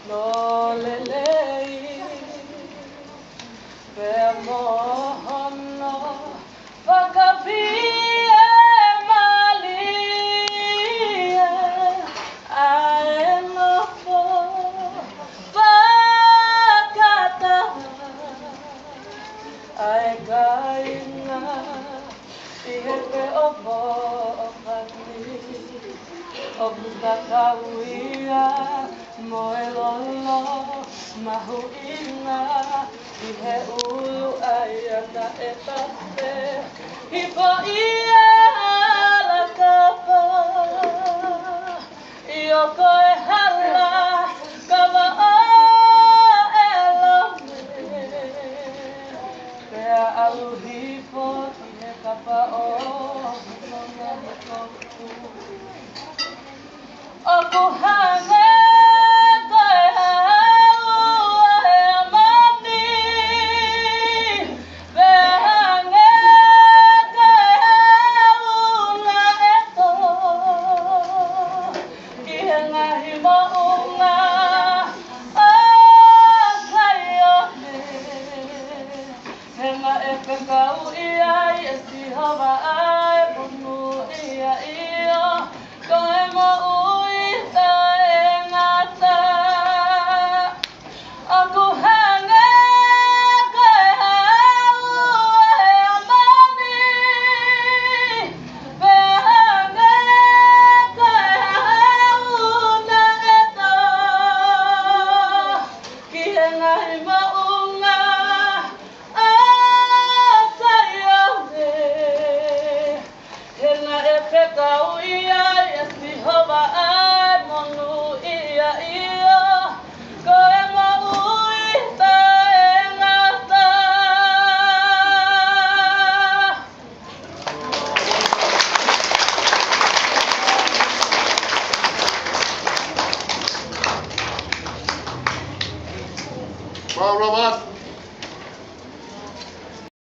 lo lelei pe mohono whakawhia malia ae nofo whakata ae kainga I hepe o mo'okani o pukakauia mo e lolo mahuina I he ulu ai ana e pase I po ia ala kapa I o koe hala kawa o e lome Pea aluhi po I he kapa o Monga ni koku O kuhane koe hau e amani Pea hange koe hau na eto Ki he ngahi mo'unga o saione Henga e pekau iai e sihawa ai punu ia ia Koe mo uita e ngata Aku hange koe hau e amani Pea hange koe hau na eto Ki he ngahi maunga Henga e pekau ia e sihowa ai monu ia ia Koe mauita e ngata Wow, Robert.